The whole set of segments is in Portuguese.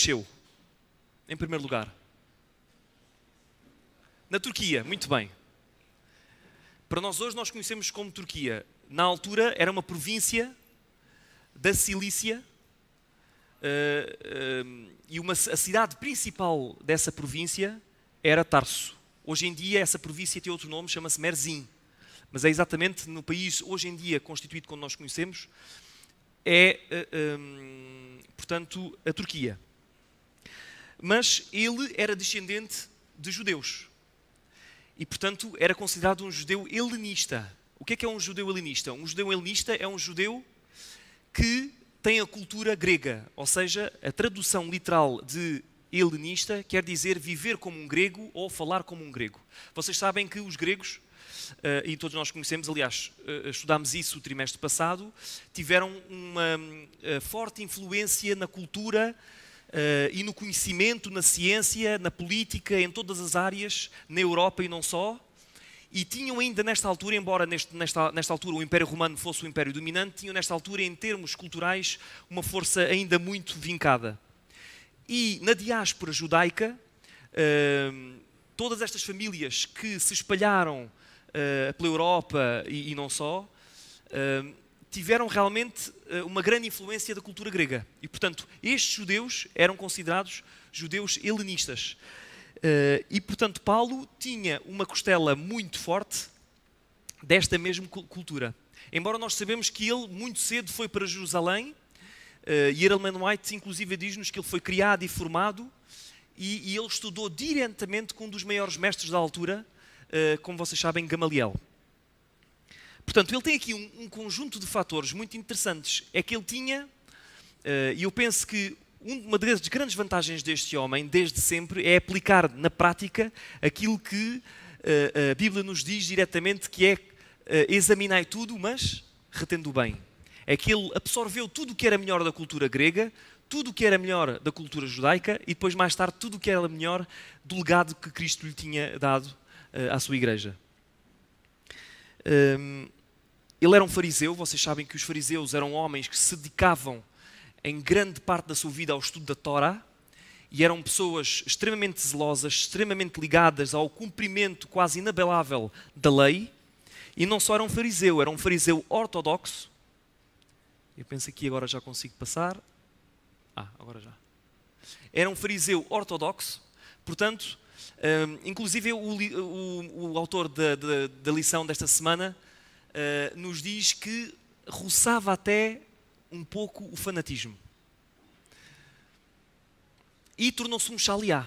nasceu, em primeiro lugar? Na Turquia, muito bem. Para nós hoje, nós conhecemos como Turquia. Na altura, era uma província da Cilícia e a cidade principal dessa província era Tarso. Hoje em dia, essa província tem outro nome, chama-se Merzin. Mas é exatamente no país, hoje em dia, constituído como nós conhecemos, portanto, a Turquia. Mas ele era descendente de judeus. E, portanto, era considerado um judeu helenista. O que é um judeu helenista? Um judeu helenista é um judeu que tem a cultura grega. Ou seja, a tradução literal de helenista quer dizer viver como um grego ou falar como um grego. Vocês sabem que os gregos, e todos nós conhecemos, aliás, estudámos isso o trimestre passado, tiveram uma forte influência na cultura e no conhecimento, na ciência, na política, em todas as áreas, na Europa e não só. E tinham ainda nesta altura, embora nesta altura o Império Romano fosse o Império dominante, tinham nesta altura, em termos culturais, uma força ainda muito vincada. E na diáspora judaica, todas estas famílias que se espalharam pela Europa e não só, tiveram realmente uma grande influência da cultura grega. E, portanto, estes judeus eram considerados judeus helenistas. E, portanto, Paulo tinha uma costela muito forte desta mesma cultura. Embora nós sabemos que ele muito cedo foi para Jerusalém, e Edelman White, inclusive, diz-nos que ele foi criado e formado, e ele estudou diretamente com um dos maiores mestres da altura, como vocês sabem, Gamaliel. Portanto, ele tem aqui um conjunto de fatores muito interessantes. É que ele tinha, e eu penso que uma das grandes vantagens deste homem, desde sempre, é aplicar na prática aquilo que a Bíblia nos diz diretamente, que é examinai tudo, mas retendo o bem. É que ele absorveu tudo o que era melhor da cultura grega, tudo o que era melhor da cultura judaica e depois, mais tarde, tudo o que era melhor do legado que Cristo lhe tinha dado à sua igreja. Ele era um fariseu. Vocês sabem que os fariseus eram homens que se dedicavam em grande parte da sua vida ao estudo da Torá e eram pessoas extremamente zelosas, extremamente ligadas ao cumprimento quase inabelável da lei. E não só era um fariseu ortodoxo. Eu penso que agora já consigo passar. Agora já. Era um fariseu ortodoxo, portanto, inclusive o autor da lição desta semana nos diz que roçava até um pouco o fanatismo. E tornou-se um chaliá.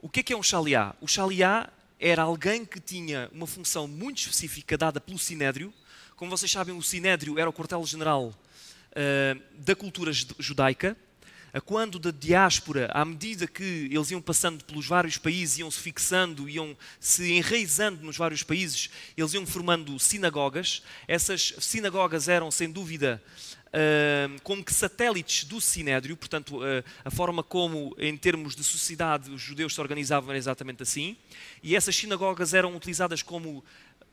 O que é um chaliá? O chaliá era alguém que tinha uma função muito específica dada pelo Sinédrio. Como vocês sabem, o Sinédrio era o quartel-general da cultura judaica. Quando da diáspora, à medida que eles iam passando pelos vários países, iam se fixando, iam se enraizando nos vários países, eles iam formando sinagogas. Essas sinagogas eram, sem dúvida, como que satélites do Sinédrio. Portanto, a forma como, em termos de sociedade, os judeus se organizavam era exatamente assim. E essas sinagogas eram utilizadas como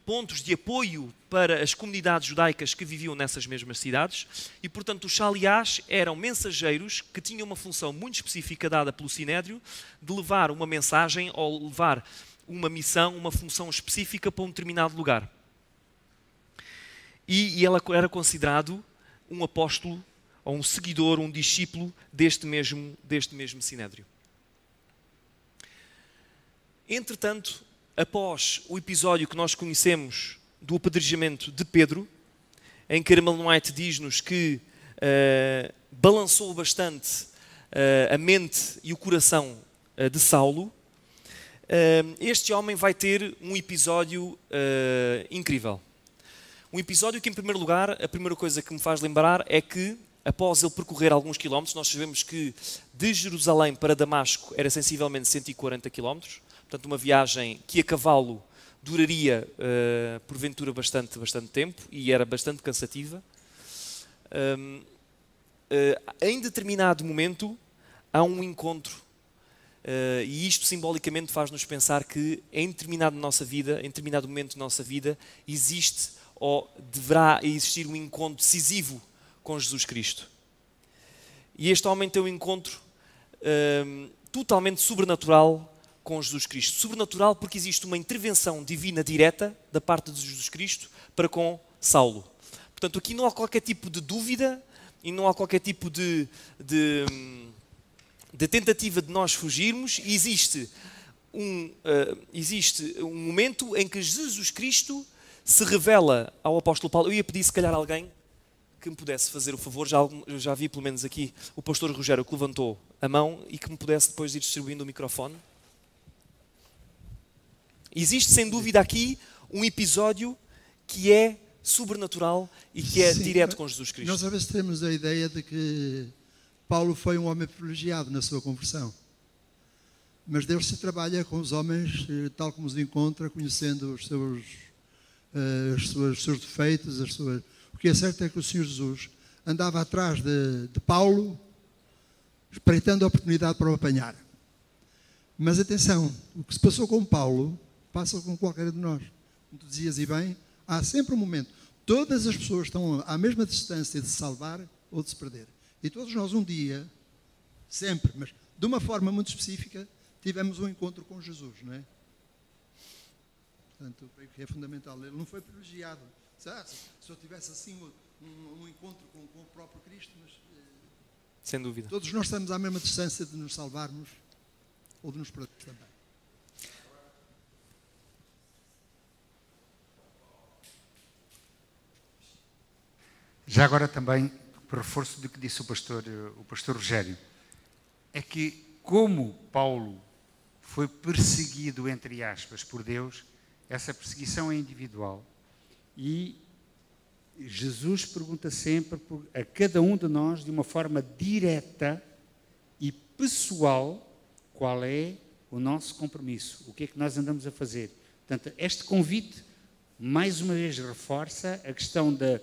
pontos de apoio para as comunidades judaicas que viviam nessas mesmas cidades. E, portanto, os chaliás eram mensageiros que tinham uma função muito específica dada pelo Sinédrio de levar uma mensagem ou levar uma missão, uma função específica para um determinado lugar. E ele era considerado um apóstolo ou um seguidor, um discípulo deste mesmo Sinédrio. Entretanto, após o episódio que nós conhecemos do apedrejamento de Pedro, em que Edelman White diz-nos que balançou bastante a mente e o coração de Saulo, este homem vai ter um episódio incrível. Um episódio que, em primeiro lugar, a primeira coisa que me faz lembrar é que, após ele percorrer alguns quilómetros, nós sabemos que de Jerusalém para Damasco era sensivelmente 140 quilómetros, portanto uma viagem que a cavalo duraria, porventura, bastante tempo e era bastante cansativa. Em determinado momento há um encontro, e isto simbolicamente faz-nos pensar que em determinado momento da nossa vida, existe ou deverá existir um encontro decisivo com Jesus Cristo. E este homem tem um encontro totalmente sobrenatural com Jesus Cristo. Sobrenatural porque existe uma intervenção divina direta da parte de Jesus Cristo para com Saulo. Portanto, aqui não há qualquer tipo de dúvida e não há qualquer tipo de tentativa de nós fugirmos. Existe um momento em que Jesus Cristo se revela ao apóstolo Paulo. Eu ia pedir, se calhar, alguém que me pudesse fazer o favor, já vi pelo menos aqui o pastor Rogério que levantou a mão e que me pudesse depois ir distribuindo o microfone. Existe sem dúvida aqui um episódio que é sobrenatural e que é direto com Jesus Cristo. Nós às vezes temos a ideia de que Paulo foi um homem privilegiado na sua conversão. Mas Deus se trabalha com os homens tal como os encontra, conhecendo os seus defeitos, O que é certo é que o Senhor Jesus andava atrás de Paulo, espreitando a oportunidade para o apanhar. Mas atenção, o que se passou com Paulo, passa com qualquer de nós. Como tu dizias, e bem, há sempre um momento. Todas as pessoas estão à mesma distância de se salvar ou de se perder. E todos nós um dia, sempre, mas de uma forma muito específica, tivemos um encontro com Jesus, não é? Portanto, creio que é fundamental. Ele não foi privilegiado. Se eu tivesse assim um encontro com o próprio Cristo, mas sem dúvida. Todos nós estamos à mesma distância de nos salvarmos ou de nos perdermos também. Já agora também, por reforço do que disse o pastor Rogério, é que como Paulo foi perseguido, entre aspas, por Deus, essa perseguição é individual. E Jesus pergunta sempre a cada um de nós, de uma forma direta e pessoal, qual é o nosso compromisso, o que é que nós andamos a fazer. Portanto, este convite, mais uma vez, reforça a questão de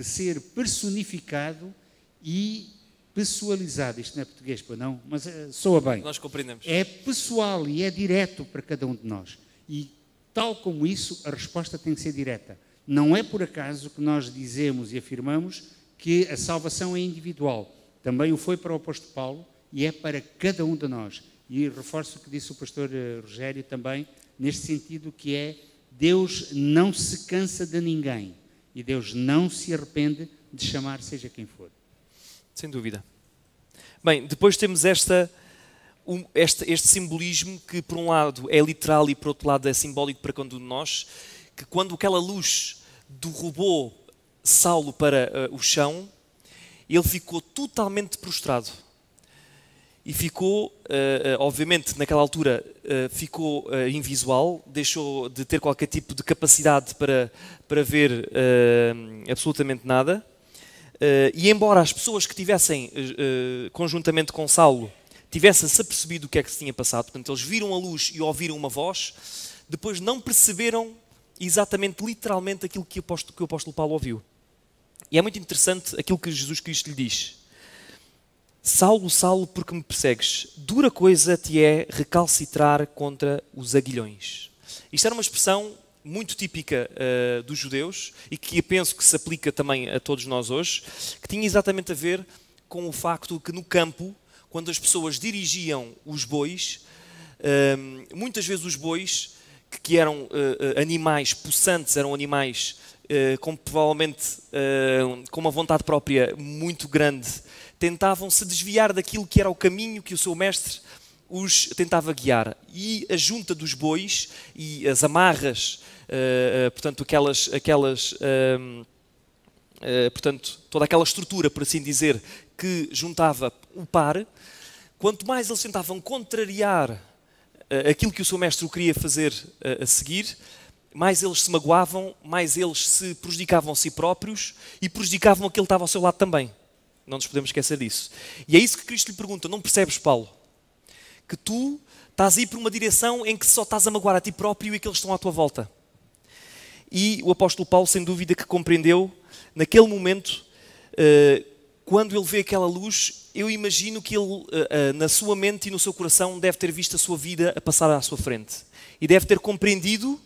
ser personificado e pessoalizado. Isto não é português, pois não? Mas soa bem. Nós compreendemos. É pessoal e é direto para cada um de nós. E, tal como isso, a resposta tem que ser direta. Não é por acaso que nós dizemos e afirmamos que a salvação é individual. Também o foi para o apóstolo Paulo e é para cada um de nós. E reforço o que disse o pastor Rogério também, neste sentido que é Deus não se cansa de ninguém e Deus não se arrepende de chamar seja quem for. Sem dúvida. Bem, depois temos este simbolismo que por um lado é literal e por outro lado é simbólico para cada um de nós, que quando aquela luz derrubou Saulo para o chão, ele ficou totalmente prostrado. E ficou, obviamente, naquela altura, ficou invisual, deixou de ter qualquer tipo de capacidade para ver absolutamente nada. E embora as pessoas que tivessem conjuntamente com Saulo tivessem-se apercebido o que é que se tinha passado, portanto, eles viram a luz e ouviram uma voz, depois não perceberam exatamente, literalmente, aquilo que o apóstolo Paulo ouviu. E é muito interessante aquilo que Jesus Cristo lhe diz. Saulo, Saulo, porque me persegues? Dura coisa te é recalcitrar contra os aguilhões. Isto era uma expressão muito típica dos judeus e que eu penso que se aplica também a todos nós hoje, que tinha exatamente a ver com o facto que no campo, quando as pessoas dirigiam os bois, muitas vezes os bois, que eram animais possantes, eram animais provavelmente com uma vontade própria muito grande, tentavam se desviar daquilo que era o caminho que o seu mestre os tentava guiar. E a junta dos bois e as amarras, portanto, portanto, toda aquela estrutura, por assim dizer, que juntava o par, quanto mais eles tentavam contrariar aquilo que o seu mestre o queria fazer a seguir, mais eles se magoavam, mais eles se prejudicavam a si próprios e prejudicavam aquele que estava ao seu lado também. Não nos podemos esquecer disso. E é isso que Cristo lhe pergunta. Não percebes, Paulo? Que tu estás a ir por uma direção em que só estás a magoar a ti próprio e aqueles que estão à tua volta. E o apóstolo Paulo, sem dúvida, que compreendeu, naquele momento, quando ele vê aquela luz, eu imagino que ele, na sua mente e no seu coração, deve ter visto a sua vida a passar à sua frente. E deve ter compreendido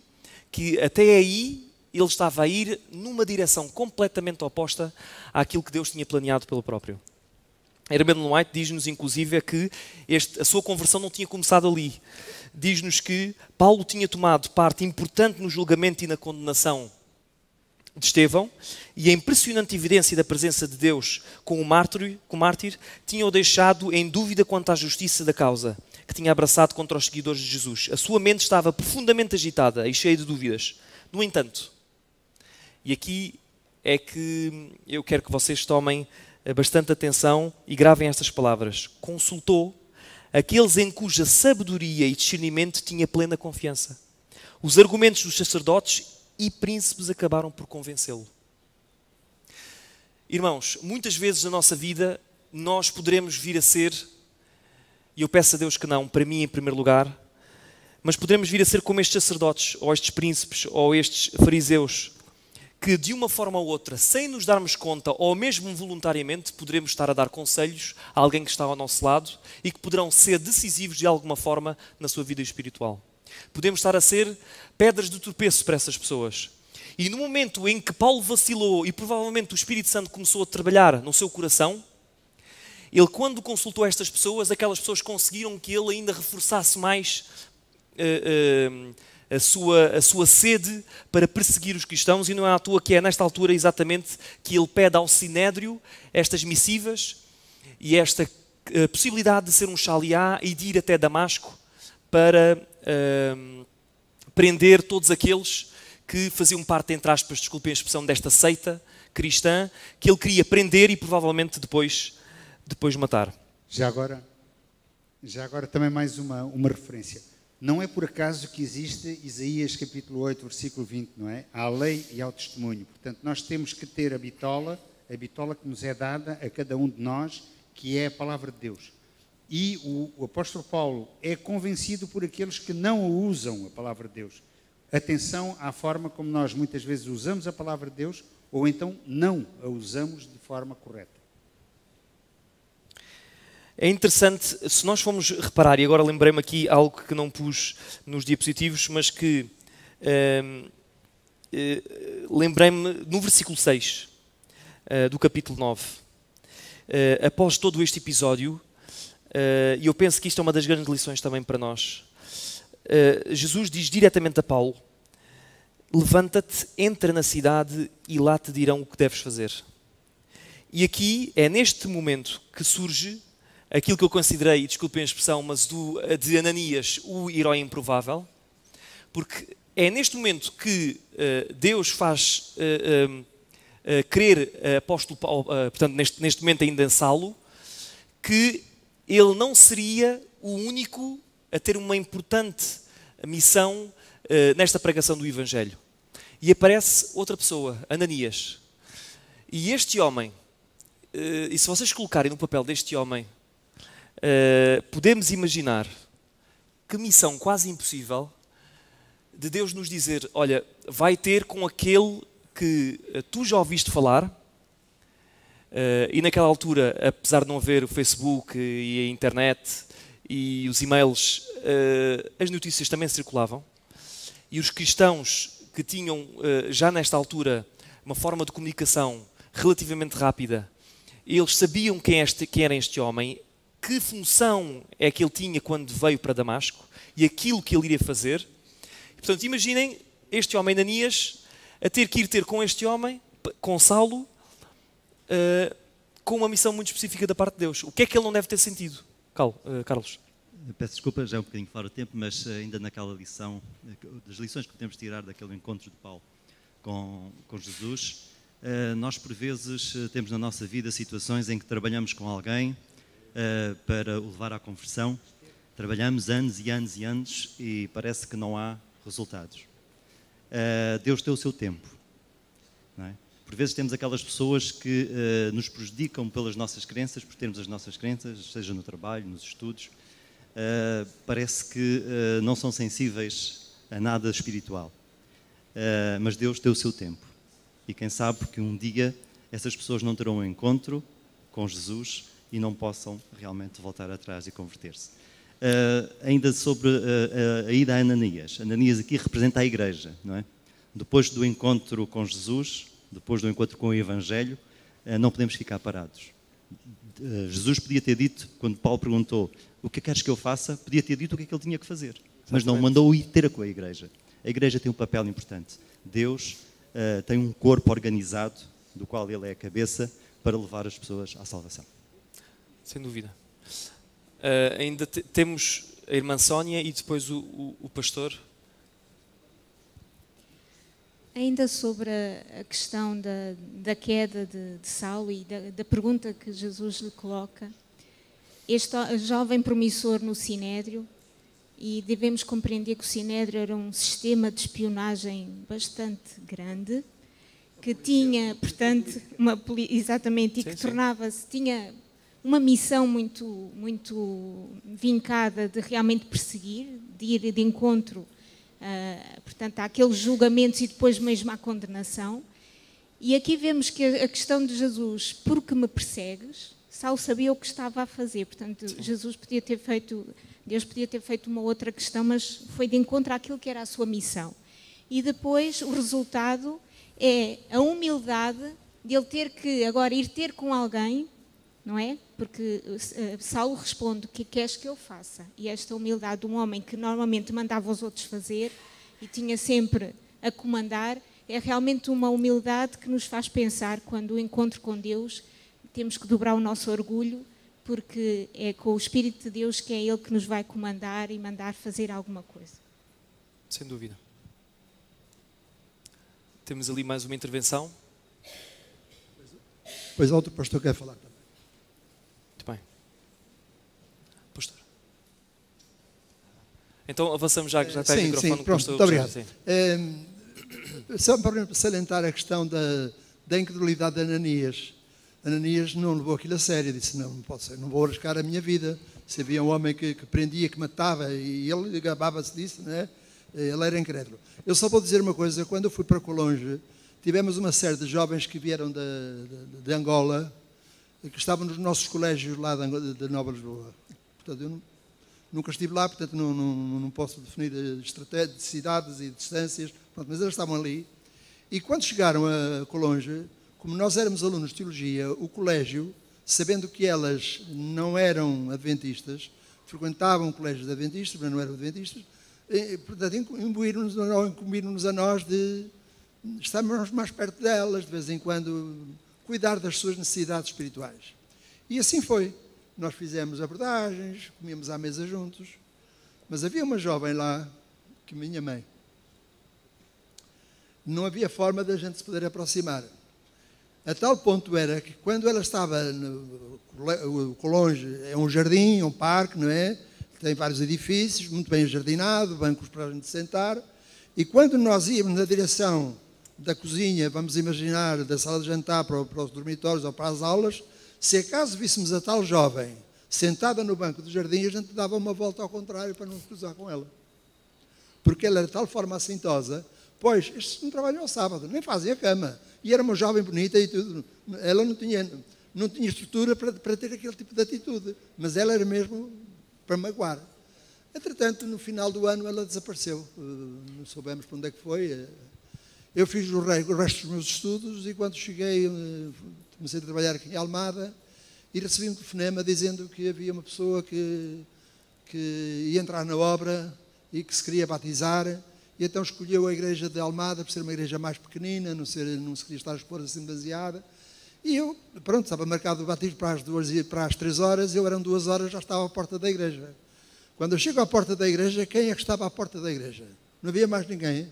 que até aí ele estava a ir numa direção completamente oposta àquilo que Deus tinha planeado pelo próprio. Ellen White diz-nos, inclusive, que a sua conversão não tinha começado ali. Diz-nos que Paulo tinha tomado parte importante no julgamento e na condenação de Estevão, e a impressionante evidência da presença de Deus com o mártir tinha-o deixado em dúvida quanto à justiça da causa que tinha abraçado contra os seguidores de Jesus. A sua mente estava profundamente agitada e cheia de dúvidas. No entanto, e aqui é que eu quero que vocês tomem bastante atenção e gravem estas palavras. Consultou aqueles em cuja sabedoria e discernimento tinha plena confiança. Os argumentos dos sacerdotes e príncipes acabaram por convencê-lo. Irmãos, muitas vezes na nossa vida nós poderemos vir a ser, e eu peço a Deus que não, para mim em primeiro lugar, mas poderemos vir a ser como estes sacerdotes, ou estes príncipes, ou estes fariseus, que de uma forma ou outra, sem nos darmos conta, ou mesmo voluntariamente, poderemos estar a dar conselhos a alguém que está ao nosso lado e que poderão ser decisivos de alguma forma na sua vida espiritual. Podemos estar a ser pedras de tropeço para essas pessoas. E no momento em que Paulo vacilou e provavelmente o Espírito Santo começou a trabalhar no seu coração, ele, quando consultou estas pessoas, aquelas pessoas conseguiram que ele ainda reforçasse mais a sua sede para perseguir os cristãos, e não é à toa que é nesta altura exatamente que ele pede ao Sinédrio estas missivas e esta possibilidade de ser um chaliá e de ir até Damasco para prender todos aqueles que faziam parte, entre aspas, desculpem a expressão, desta seita cristã, que ele queria prender e provavelmente depois matar. Já agora também mais uma referência. Não é por acaso que existe Isaías capítulo 8, versículo 20, não é? À lei e ao testemunho. Portanto, nós temos que ter a bitola que nos é dada a cada um de nós, que é a palavra de Deus. E o apóstolo Paulo é convencido por aqueles que não usam a palavra de Deus. Atenção à forma como nós muitas vezes usamos a palavra de Deus, ou então não a usamos de forma correta. É interessante, se nós formos reparar, e agora lembrei-me aqui algo que não pus nos diapositivos, mas que lembrei-me no versículo 6 do capítulo 9. Após todo este episódio, e eu penso que isto é uma das grandes lições também para nós, Jesus diz diretamente a Paulo: levanta-te, entra na cidade e lá te dirão o que deves fazer. E aqui é neste momento que surge aquilo que eu considerei, desculpem a expressão, mas de Ananias, o herói improvável, porque é neste momento que Deus faz crer apóstolo Paulo, portanto neste momento ainda em Saulo, que ele não seria o único a ter uma importante missão nesta pregação do Evangelho. E aparece outra pessoa, Ananias. E este homem, e se vocês colocarem no papel deste homem, podemos imaginar que missão quase impossível de Deus nos dizer: olha, vai ter com aquele que tu já ouviste falar, e naquela altura, apesar de não haver o Facebook e a internet e os e-mails, as notícias também circulavam, e os cristãos que tinham já nesta altura uma forma de comunicação relativamente rápida, eles sabiam quem era este homem, que função é que ele tinha quando veio para Damasco e aquilo que ele iria fazer. Portanto, imaginem este homem Ananias a ter que ir ter com este homem, com Saulo, com uma missão muito específica da parte de Deus. O que é que ele não deve ter sentido? Carlos. Peço desculpa, já é um bocadinho fora do tempo, mas ainda naquela lição, das lições que podemos tirar daquele encontro de Paulo com Jesus, nós por vezes temos na nossa vida situações em que trabalhamos com alguém para o levar à conversão, trabalhamos anos e anos e anos e parece que não há resultados. Deus tem o seu tempo, não é? Por vezes temos aquelas pessoas que nos prejudicam pelas nossas crenças, por termos as nossas crenças, seja no trabalho, nos estudos, parece que não são sensíveis a nada espiritual, mas Deus tem o seu tempo, e quem sabe porque um dia essas pessoas não terão um encontro com Jesus e não possam realmente voltar atrás e converter-se. Ainda sobre a ida a Ananias. Ananias aqui representa a igreja, não é? Depois do encontro com Jesus, depois do encontro com o Evangelho, não podemos ficar parados. Jesus podia ter dito, quando Paulo perguntou o que queres que eu faça, podia ter dito o que é que ele tinha que fazer. Mas não mandou ir ter com a igreja. A igreja tem um papel importante. Deus tem um corpo organizado, do qual ele é a cabeça, para levar as pessoas à salvação. Sem dúvida. Ainda temos a irmã Sónia e depois o pastor. Ainda sobre a questão da queda de Saulo e da pergunta que Jesus lhe coloca, este jovem promissor no Sinédrio, e devemos compreender que o Sinédrio era um sistema de espionagem bastante grande, que tinha, portanto, exatamente, e que tornava-se, tinha uma missão muito vincada de realmente perseguir, de ir de encontro, portanto, àqueles julgamentos e depois mesmo à condenação. E aqui vemos que a questão de Jesus, por que me persegues? Saulo sabia o que estava a fazer, portanto, Deus podia ter feito uma outra questão, mas foi de encontro àquilo que era a sua missão. E depois o resultado é a humildade de ele ter que agora ir ter com alguém, não é? Porque Saulo responde: o que queres que eu faça? E esta humildade de um homem que normalmente mandava os outros fazer e tinha sempre a comandar, é realmente uma humildade que nos faz pensar, quando o encontro com Deus, temos que dobrar o nosso orgulho, porque é com o Espírito de Deus que é Ele que nos vai comandar e mandar fazer alguma coisa. Sem dúvida. Temos ali mais uma intervenção. Pois outro pastor quer falar também. Muito bem. Pastor. Então avançamos já, que já está o microfone. Sim, pronto, muito obrigado. Só para salientar a questão da incredulidade de Ananias. Ananias não levou aquilo a sério, disse: não pode ser, não vou arriscar a minha vida. Se havia um homem que prendia, que matava, e ele gabava-se disso, não é? Ele era incrédulo. Eu só vou dizer uma coisa: quando eu fui para Colonge, tivemos uma série de jovens que vieram de Angola, que estavam nos nossos colégios lá de Nova Lisboa. Portanto, eu nunca estive lá, portanto não posso definir de cidades e distâncias, pronto, mas eles estavam ali. E quando chegaram a Colonge, como nós éramos alunos de teologia, o colégio, sabendo que elas não eram adventistas, frequentavam colégios de adventistas, mas não eram adventistas, portanto, incumbiram-nos a nós de estarmos mais perto delas, de vez em quando cuidar das suas necessidades espirituais. E assim foi. Nós fizemos abordagens, comíamos à mesa juntos, mas havia uma jovem lá, que minha mãe, não havia forma da gente se poder aproximar. A tal ponto era que quando ela estava no Colonge, é um jardim, é um parque, não é? Tem vários edifícios, muito bem jardinado, bancos para a gente sentar, e quando nós íamos na direção da cozinha, vamos imaginar, da sala de jantar para os dormitórios ou para as aulas, se acaso víssemos a tal jovem sentada no banco do jardim, a gente dava uma volta ao contrário para não nos cruzar com ela. Porque ela era de tal forma assintosa, pois estes não trabalham ao sábado, nem fazem a cama. E era uma jovem bonita e tudo. Ela não tinha estrutura para ter aquele tipo de atitude, mas ela era mesmo para magoar. Entretanto, no final do ano, ela desapareceu. Não soubemos para onde é que foi. Eu fiz o resto dos meus estudos e quando cheguei, comecei a trabalhar aqui em Almada e recebi um telefonema dizendo que havia uma pessoa que ia entrar na obra e que se queria batizar, e então escolheu a igreja de Almada por ser uma igreja mais pequenina, não se queria estar a expor assim demasiado. E eu, pronto, estava marcado o batismo para as 3 horas, eu eram 2 horas, já estava à porta da igreja. Quando eu chego à porta da igreja, quem é que estava à porta da igreja? Não havia mais ninguém.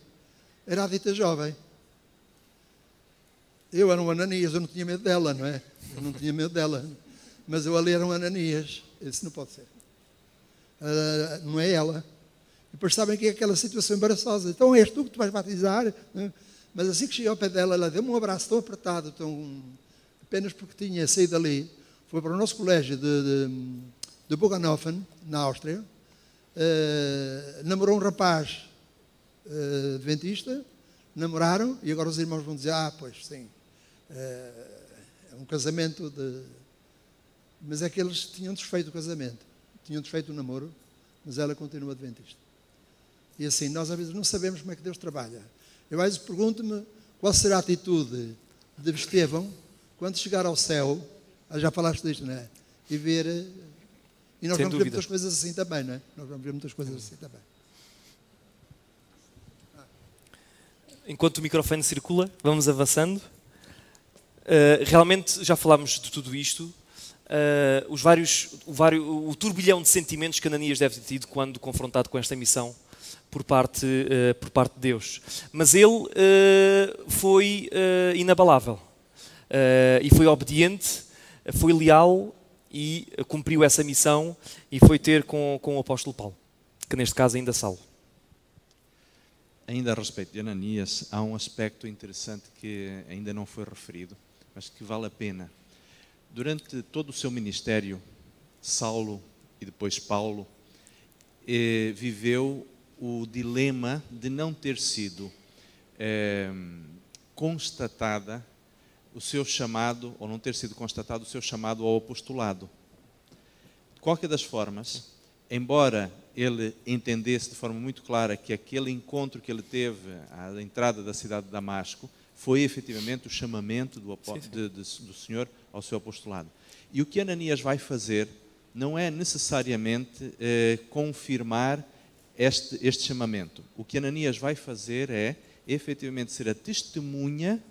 Era a dita jovem. Eu era um Ananias, eu não tinha medo dela, não é? Eu não tinha medo dela. Mas eu ali era um Ananias. Eu disse: não pode ser. Não é ela. E depois sabem que é aquela situação embaraçosa. Então és tu que te vais batizar? Mas assim que cheguei ao pé dela, ela deu-me um abraço tão apertado, apenas porque tinha saído dali. Foi para o nosso colégio de Bogenhofen, na Áustria. Namorou um rapaz adventista, namoraram, e agora os irmãos vão dizer: pois sim, é um casamento de... Mas é que eles tinham desfeito o casamento, tinham desfeito o namoro, mas ela continua adventista. E assim, nós às vezes não sabemos como é que Deus trabalha. Eu às vezes pergunto-me qual será a atitude de Estevão quando chegar ao céu Já falaste disto, não é? E ver... E nós Sem vamos ver dúvida. muitas coisas assim também, não é? Nós vamos ver muitas coisas assim também. Enquanto o microfone circula, vamos avançando. Realmente já falámos de tudo isto. O turbilhão de sentimentos que Ananias deve ter tido quando confrontado com esta missão por parte de Deus. Mas ele foi inabalável e foi obediente, foi leal e cumpriu essa missão e foi ter com o apóstolo Paulo, que neste caso ainda Saulo. Ainda a respeito de Ananias, há um aspecto interessante que ainda não foi referido, mas que vale a pena. Durante todo o seu ministério, Saulo e depois Paulo viveu o dilema de não ter sido constatada o seu chamado, ou não ter sido constatado o seu chamado ao apostolado. De qualquer das formas, embora ele entendesse de forma muito clara que aquele encontro que ele teve à entrada da cidade de Damasco foi efetivamente o chamamento do Senhor ao seu apostolado. E o que Ananias vai fazer não é necessariamente confirmar este chamamento. O que Ananias vai fazer é efetivamente ser a testemunha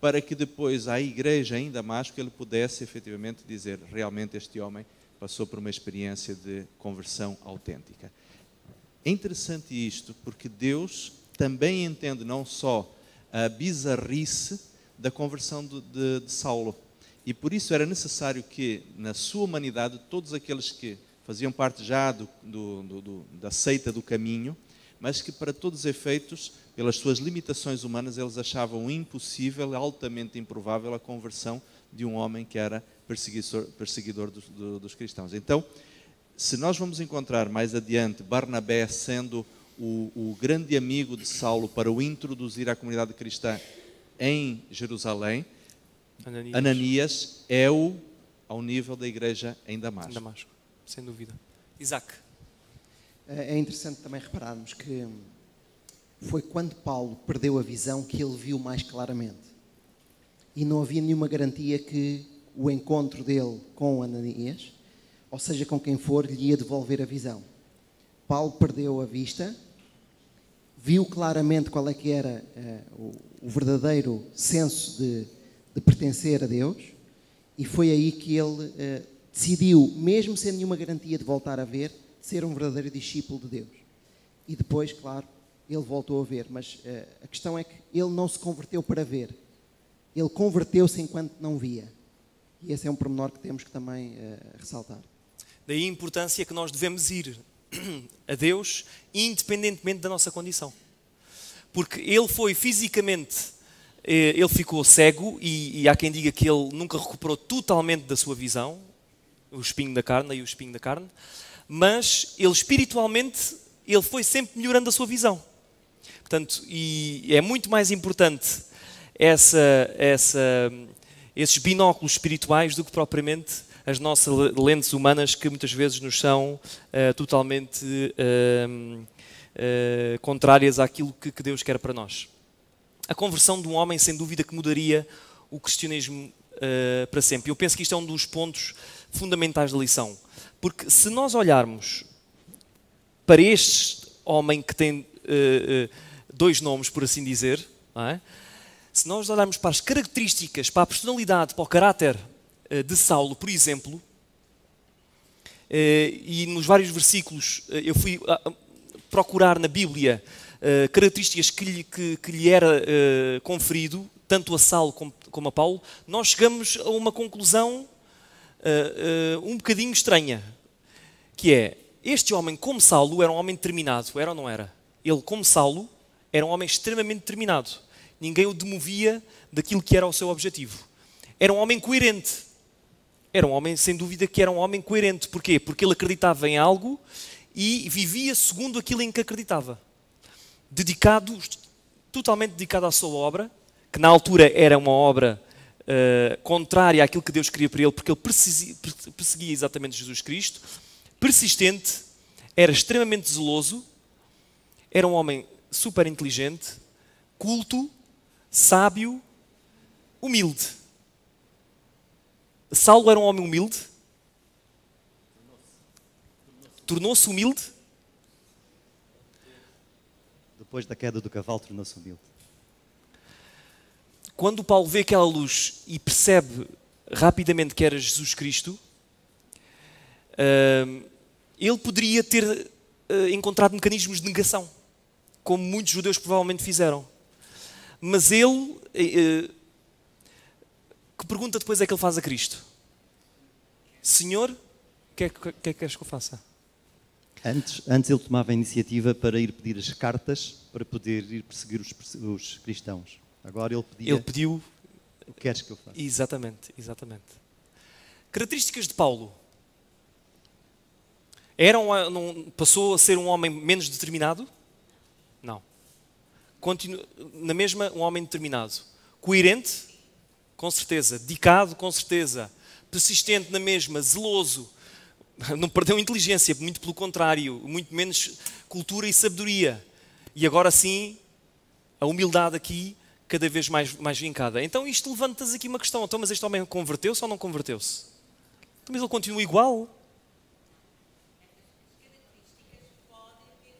para que depois à igreja em Damasco ele pudesse efetivamente dizer: realmente este homem passou por uma experiência de conversão autêntica. É interessante isto, porque Deus também entende não só a bizarrice da conversão de Saulo, e por isso era necessário que, na sua humanidade, todos aqueles que faziam parte já da seita do caminho, mas que para todos os efeitos, pelas suas limitações humanas, eles achavam impossível, altamente improvável, a conversão de um homem que era perseguidor dos cristãos. Então, se nós vamos encontrar mais adiante Barnabé sendo o grande amigo de Saulo para o introduzir à comunidade cristã em Jerusalém, Ananias é ao nível da igreja em Damasco. Damasco, sem dúvida. Isaac. É interessante também repararmos que foi quando Paulo perdeu a visão que ele viu mais claramente. E não havia nenhuma garantia que o encontro dele com Ananias, ou seja, com quem for, lhe ia devolver a visão. Paulo perdeu a vista, viu claramente qual é que era o verdadeiro senso de pertencer a Deus, e foi aí que ele decidiu, mesmo sem nenhuma garantia de voltar a ver, ser um verdadeiro discípulo de Deus. E depois, claro, ele voltou a ver, mas a questão é que ele não se converteu para ver. Ele converteu-se enquanto não via. E esse é um pormenor que temos que também ressaltar. Daí a importância que nós devemos ir a Deus, independentemente da nossa condição. Porque ele foi fisicamente, ele ficou cego, e há quem diga que ele nunca recuperou totalmente da sua visão, o espinho da carne, mas ele espiritualmente, ele foi sempre melhorando a sua visão. Portanto, e é muito mais importante esses binóculos espirituais do que propriamente as nossas lentes humanas, que muitas vezes nos são totalmente contrárias àquilo que Deus quer para nós. A conversão de um homem, sem dúvida, que mudaria o cristianismo para sempre. Eu penso que isto é um dos pontos fundamentais da lição. Porque se nós olharmos para este homem que tem dois nomes, por assim dizer, não é? Se nós olharmos para as características, para a personalidade, para o caráter de Saulo, por exemplo, e nos vários versículos eu fui procurar na Bíblia características que lhe era conferido, tanto a Saulo como a Paulo, nós chegamos a uma conclusão um bocadinho estranha, que é, este homem, como Saulo, era um homem determinado, era ou não era? Ele, como Saulo, era um homem extremamente determinado. Ninguém o demovia daquilo que era o seu objetivo. Era um homem coerente. Era um homem, sem dúvida, que era um homem coerente. Porquê? Porque ele acreditava em algo e vivia segundo aquilo em que acreditava. Totalmente dedicado à sua obra, que na altura era uma obra contrária àquilo que Deus queria para ele, porque ele perseguia exatamente Jesus Cristo, persistente, era extremamente zeloso, era um homem super inteligente, culto, sábio, humilde. Saulo era um homem humilde? Tornou-se humilde? Depois da queda do cavalo, tornou-se humilde. Quando Paulo vê aquela luz e percebe rapidamente que era Jesus Cristo, ele poderia ter encontrado mecanismos de negação, como muitos judeus provavelmente fizeram. Mas ele, que pergunta depois é que ele faz a Cristo? Senhor, o que é que queres que eu faça? Antes ele tomava a iniciativa para ir pedir as cartas para poder ir perseguir os cristãos. Agora ele pediu... O que queres que eu faça? Exatamente. Características de Paulo. Passou a ser um homem menos determinado? Não. Na mesma, um homem determinado. Coerente? Com certeza. Dedicado? Com certeza. Persistente na mesma. Zeloso. Não perdeu inteligência, muito pelo contrário. Muito menos cultura e sabedoria. E agora sim, a humildade aqui cada vez mais vincada. Então isto levanta-nos aqui uma questão. Então, mas este homem converteu-se ou não converteu-se? Então, mas ele continua igual?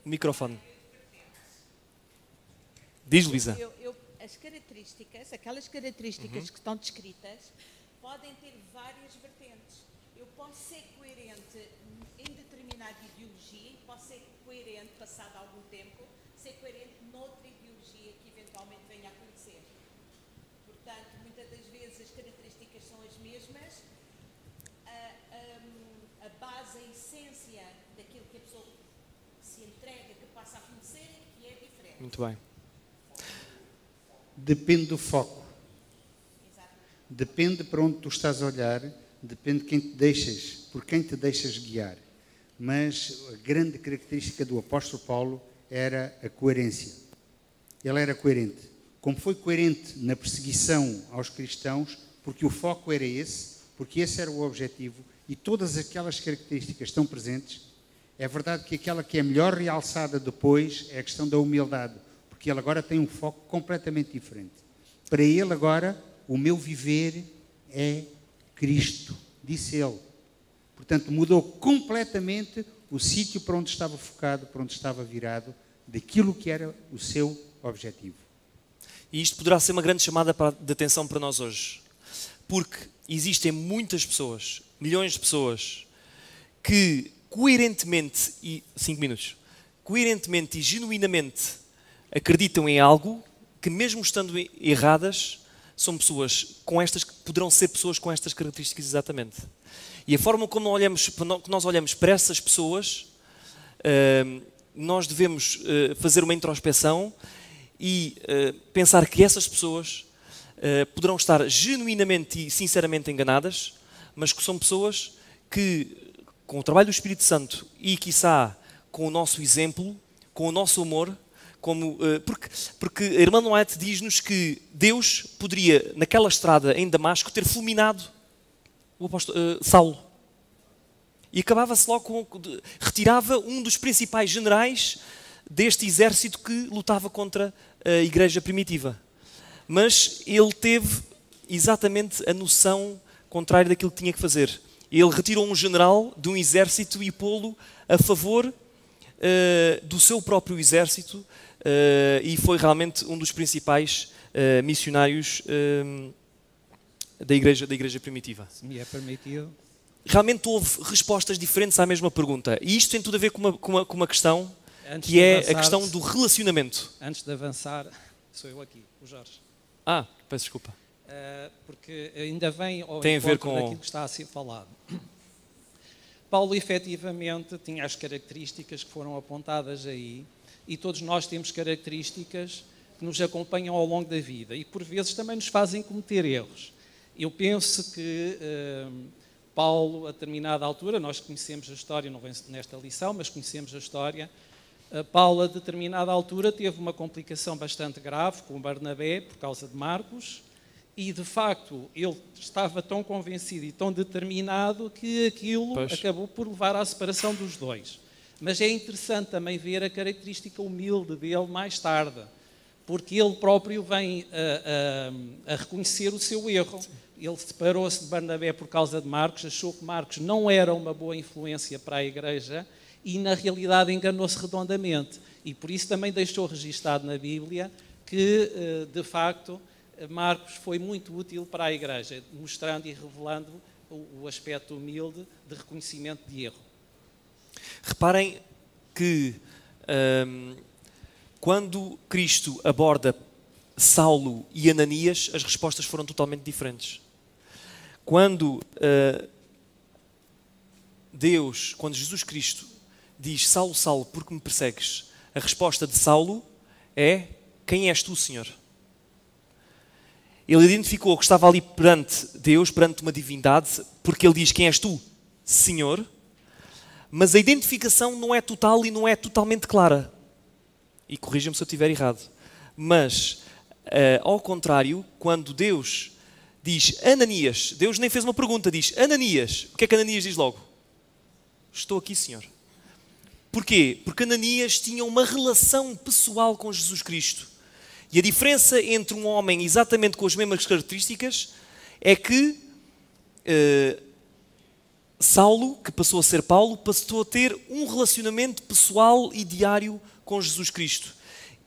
O microfone. Diz, Luísa. As características, aquelas características que estão descritas, podem ter várias vertentes. Eu posso ser coerente em determinada ideologia, posso ser coerente, passado algum tempo, ser coerente noutra ideologia que eventualmente venha a conhecer. Portanto, muitas das vezes as características são as mesmas, a base, a essência daquilo que a pessoa se entrega, que passa a conhecer, que é diferente. Muito bem. Depende do foco. Depende para onde tu estás a olhar, depende de quem te deixas, por quem te deixas guiar. Mas a grande característica do apóstolo Paulo era a coerência. Ele era coerente. Como foi coerente na perseguição aos cristãos, porque o foco era esse, porque esse era o objetivo, e todas aquelas características estão presentes, é verdade que aquela que é melhor realçada depois é a questão da humildade, porque ele agora tem um foco completamente diferente. Para ele agora, o meu viver é Cristo, disse ele. Portanto, mudou completamente o sítio para onde estava focado, para onde estava virado, daquilo que era o seu objetivo. E isto poderá ser uma grande chamada de atenção para nós hoje. Porque existem muitas pessoas, milhões de pessoas, que coerentemente e genuinamente acreditam em algo que, mesmo estando erradas, são pessoas poderão ser pessoas com estas características exatamente. E a forma como nós olhamos para essas pessoas, nós devemos fazer uma introspeção e pensar que essas pessoas poderão estar genuinamente e sinceramente enganadas, mas que são pessoas que, com o trabalho do Espírito Santo e, quiçá, com o nosso exemplo, com o nosso amor, porque a irmã Noete diz-nos que Deus poderia, naquela estrada em Damasco, ter fulminado o apóstolo Saulo. E acabava-se logo retirava um dos principais generais deste exército que lutava contra a igreja primitiva. Mas ele teve exatamente a noção contrária daquilo que tinha que fazer. Ele retirou um general de um exército e pô-lo a favor do seu próprio exército, e foi realmente um dos principais missionários da igreja primitiva. Se me é permitido. Realmente houve respostas diferentes à mesma pergunta. E isto tem tudo a ver com uma questão Antes que é avançar, a questão do relacionamento. Antes de avançar, sou eu aqui, o Jorge. Peço desculpa. Porque ainda vem ao tem a ver encontro daquilo que está a ser falado. Paulo, efetivamente, tinha as características que foram apontadas aí, e todos nós temos características que nos acompanham ao longo da vida e, por vezes, também nos fazem cometer erros. Eu penso que Paulo, a determinada altura, nós conhecemos a história, não vem nesta lição, mas conhecemos a história, Paulo, a determinada altura, teve uma complicação bastante grave com Barnabé, por causa de Marcos, e, de facto, ele estava tão convencido e tão determinado que aquilo acabou por levar à separação dos dois. Mas é interessante também ver a característica humilde dele mais tarde, porque ele próprio vem a reconhecer o seu erro. Ele separou-se de Barnabé por causa de Marcos, achou que Marcos não era uma boa influência para a igreja e, na realidade, enganou-se redondamente. E por isso também deixou registado na Bíblia que, de facto, Marcos foi muito útil para a igreja, mostrando e revelando o aspecto humilde de reconhecimento de erro. Reparem que quando Cristo aborda Saulo e Ananias, as respostas foram totalmente diferentes. Quando quando Jesus Cristo diz: Saulo, Saulo, por que me persegues? A resposta de Saulo é: quem és tu, Senhor? Ele identificou que estava ali perante Deus, perante uma divindade, porque ele diz: quem és tu, Senhor? Mas a identificação não é total e não é totalmente clara. E corrija-me se eu estiver errado. Mas, ao contrário, quando Deus diz Ananias, Deus nem fez uma pergunta, diz Ananias. O que é que Ananias diz logo? Estou aqui, Senhor. Porquê? Porque Ananias tinha uma relação pessoal com Jesus Cristo. E a diferença entre um homem exatamente com as mesmas características é que Saulo, que passou a ser Paulo, passou a ter um relacionamento pessoal e diário com Jesus Cristo.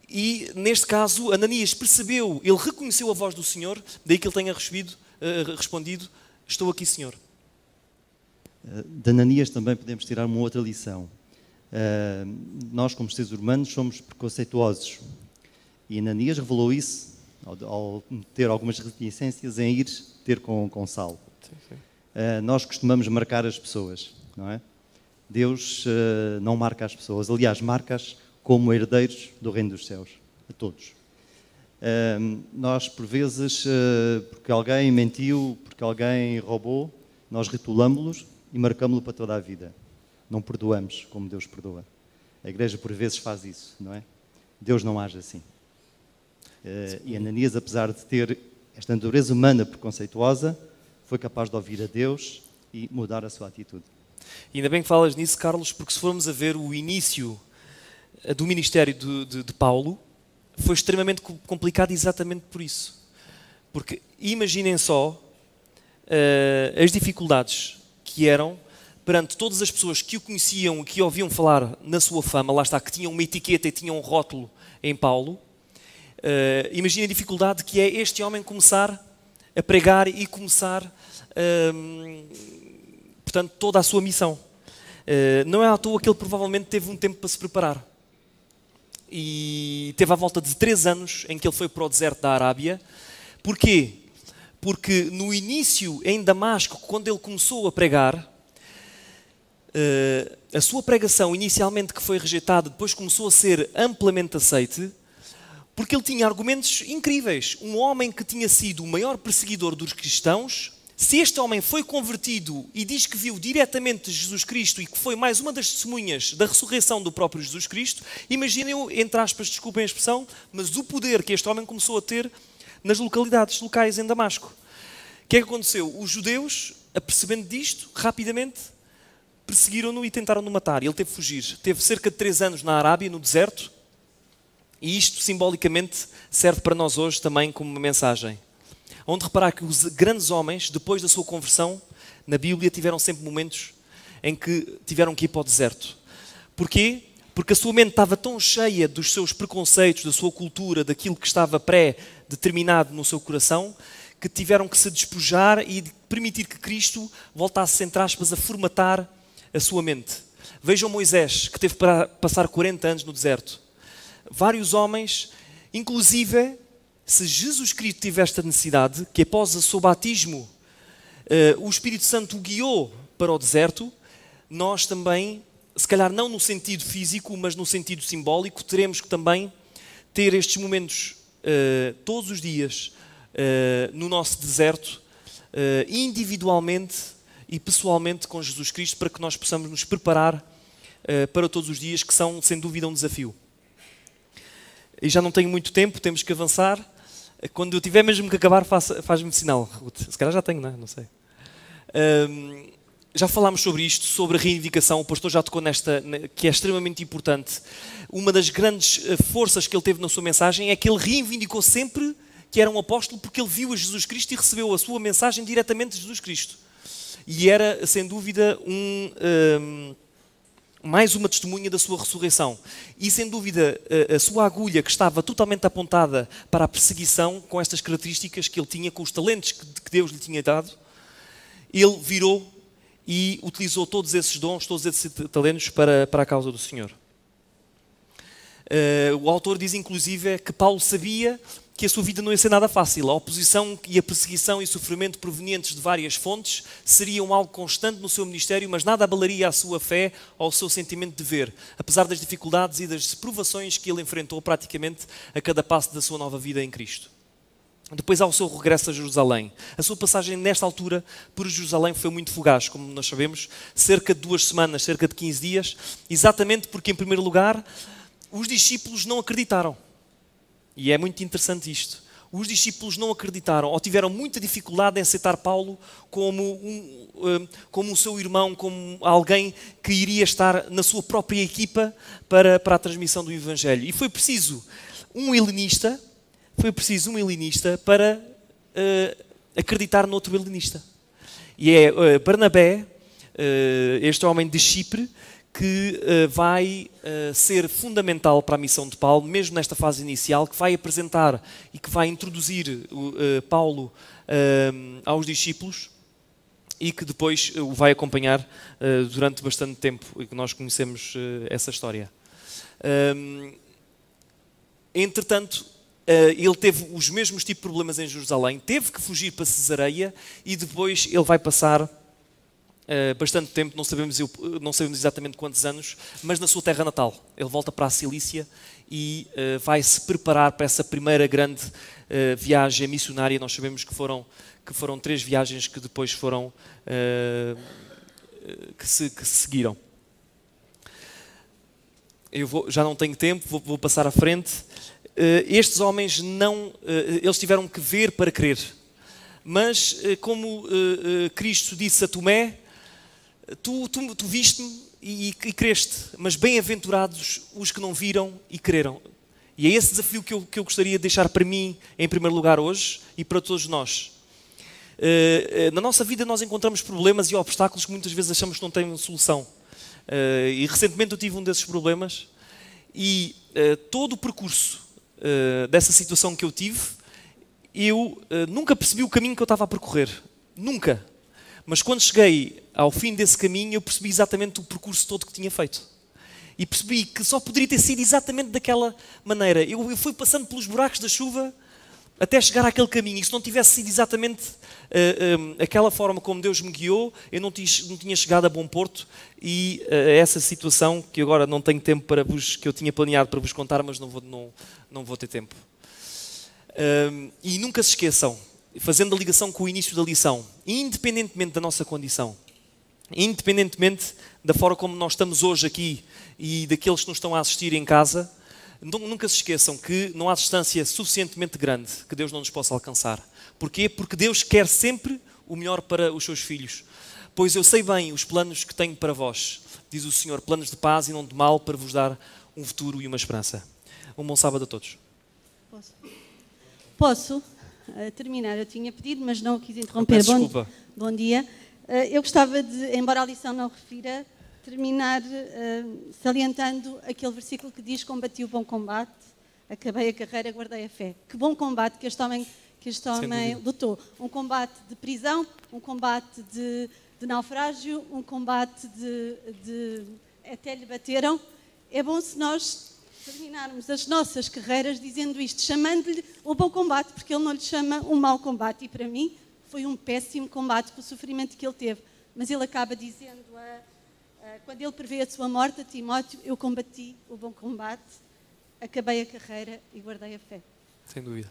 E, neste caso, Ananias percebeu, ele reconheceu a voz do Senhor, daí que ele tenha respondido: estou aqui, Senhor. De Ananias também podemos tirar uma outra lição. Nós, como seres humanos, somos preconceituosos. E Ananias revelou isso ao ter algumas reticências em ir ter com Saulo. Nós costumamos marcar as pessoas, não é? Deus não marca as pessoas. Aliás, marca-as como herdeiros do reino dos céus, a todos. Nós, por vezes, porque alguém mentiu, porque alguém roubou, nós rotulamos-los e marcamos-lo para toda a vida. Não perdoamos como Deus perdoa. A igreja, por vezes, faz isso, não é? Deus não age assim. E Ananias, apesar de ter esta natureza humana preconceituosa, foi capaz de ouvir a Deus e mudar a sua atitude. E ainda bem que falas nisso, Carlos, porque se formos a ver o início do ministério de Paulo, foi extremamente complicado exatamente por isso. Porque imaginem só as dificuldades que eram perante todas as pessoas que o conheciam e que ouviam falar na sua fama, lá está, que tinham uma etiqueta e tinham um rótulo em Paulo. Imaginem a dificuldade que é este homem começar a pregar e começar, portanto, toda a sua missão. Não é à toa que ele provavelmente teve um tempo para se preparar. E teve à volta de 3 anos em que ele foi para o deserto da Arábia. Porquê? Porque no início, em Damasco, quando ele começou a pregar, a sua pregação, inicialmente que foi rejeitada, depois começou a ser amplamente aceite, porque ele tinha argumentos incríveis. Um homem que tinha sido o maior perseguidor dos cristãos, se este homem foi convertido e diz que viu diretamente Jesus Cristo e que foi mais uma das testemunhas da ressurreição do próprio Jesus Cristo, imaginem, entre aspas, desculpem a expressão, mas o poder que este homem começou a ter nas localidades locais em Damasco. O que é que aconteceu? Os judeus, apercebendo disto, rapidamente perseguiram-no e tentaram-no matar. Ele teve de fugir. Teve cerca de 3 anos na Arábia, no deserto, e isto simbolicamente serve para nós hoje também como uma mensagem. Onde reparar que os grandes homens, depois da sua conversão, na Bíblia tiveram sempre momentos em que tiveram que ir para o deserto. Porquê? Porque a sua mente estava tão cheia dos seus preconceitos, da sua cultura, daquilo que estava pré-determinado no seu coração, que tiveram que se despojar e permitir que Cristo voltasse, entre aspas, a formatar a sua mente. Vejam Moisés, que teve para passar 40 anos no deserto. Vários homens, inclusive, se Jesus Cristo tivesse esta necessidade, que após o seu batismo o Espírito Santo o guiou para o deserto, nós também, se calhar não no sentido físico, mas no sentido simbólico, teremos que também ter estes momentos todos os dias no nosso deserto, individualmente e pessoalmente com Jesus Cristo, para que nós possamos nos preparar para todos os dias, que são, sem dúvida, um desafio. E já não tenho muito tempo, temos que avançar. Quando eu tiver mesmo que acabar, faz-me sinal, Ruth. Se calhar já tenho, não é? Não sei. Já falámos sobre isto, sobre a reivindicação, o pastor já tocou nesta, que é extremamente importante. Uma das grandes forças que ele teve na sua mensagem é que ele reivindicou sempre que era um apóstolo porque ele viu a Jesus Cristo e recebeu a sua mensagem diretamente de Jesus Cristo. E era, sem dúvida, mais uma testemunha da sua ressurreição. E, sem dúvida, a sua agulha, que estava totalmente apontada para a perseguição, com estas características que ele tinha, com os talentos que Deus lhe tinha dado, ele virou e utilizou todos esses dons, todos esses talentos para a causa do Senhor. O autor diz, inclusive, que Paulo sabia que a sua vida não ia ser nada fácil. A oposição e a perseguição e o sofrimento provenientes de várias fontes seriam algo constante no seu ministério, mas nada abalaria a sua fé ou o seu sentimento de dever, apesar das dificuldades e das provações que ele enfrentou praticamente a cada passo da sua nova vida em Cristo. Depois há o seu regresso a Jerusalém. A sua passagem nesta altura por Jerusalém foi muito fugaz, como nós sabemos, cerca de 2 semanas, cerca de 15 dias, exatamente porque, em primeiro lugar, os discípulos não acreditaram. E é muito interessante isto. Os discípulos não acreditaram ou tiveram muita dificuldade em aceitar Paulo como um seu irmão, como alguém que iria estar na sua própria equipa para a transmissão do Evangelho. E foi preciso um helenista para acreditar noutro helenista. E é Barnabé, este homem de Chipre, que vai ser fundamental para a missão de Paulo, mesmo nesta fase inicial, que vai apresentar e que vai introduzir Paulo aos discípulos e que depois o vai acompanhar durante bastante tempo, e que nós conhecemos essa história. Entretanto, ele teve os mesmos tipos de problemas em Jerusalém, teve que fugir para Cesareia e depois ele vai passar bastante tempo, não sabemos exatamente quantos anos, mas na sua terra natal. Ele volta para a Cilícia e vai se preparar para essa primeira grande viagem missionária. Nós sabemos que foram 3 viagens que depois foram que se seguiram. Já não tenho tempo, vou passar à frente. Estes homens eles tiveram que ver para crer, mas como Cristo disse a Tomé, tu viste-me e creste, mas bem-aventurados os que não viram e creram. E é esse desafio que eu gostaria de deixar para mim em primeiro lugar hoje e para todos nós. Na nossa vida nós encontramos problemas e obstáculos que muitas vezes achamos que não têm solução. E recentemente eu tive um desses problemas e todo o percurso dessa situação que eu tive, eu nunca percebi o caminho que eu estava a percorrer. Nunca. Mas quando cheguei ao fim desse caminho, eu percebi exatamente o percurso todo que tinha feito. E percebi que só poderia ter sido exatamente daquela maneira. Eu fui passando pelos buracos da chuva até chegar àquele caminho. E se não tivesse sido exatamente aquela forma como Deus me guiou, eu não tinha chegado a bom porto. E essa situação, que agora não tenho tempo que eu tinha planeado para vos contar, mas não vou ter tempo. E nunca se esqueçam, fazendo a ligação com o início da lição, independentemente da nossa condição, independentemente da forma como nós estamos hoje aqui e daqueles que nos estão a assistir em casa, nunca se esqueçam que não há distância suficientemente grande que Deus não nos possa alcançar. Porquê? Porque Deus quer sempre o melhor para os seus filhos. Pois eu sei bem os planos que tenho para vós, diz o Senhor, planos de paz e não de mal, para vos dar um futuro e uma esperança. Um bom sábado a todos. Posso terminar? Eu tinha pedido, mas não o quis interromper. Desculpa. Bom dia. Eu gostava de, embora a lição não refira, terminar salientando aquele versículo que diz: combati o bom combate, acabei a carreira, guardei a fé. Que bom combate que este homem lutou. Um combate de prisão, um combate de naufrágio, um combate de até lhe bateram. É bom se nós terminarmos as nossas carreiras dizendo isto, chamando-lhe o bom combate, porque ele não lhe chama um mau combate. E para mim foi um péssimo combate pelo sofrimento que ele teve. Mas ele acaba dizendo, quando ele prevê a sua morte, a Timóteo: eu combati o bom combate, acabei a carreira e guardei a fé. Sem dúvida.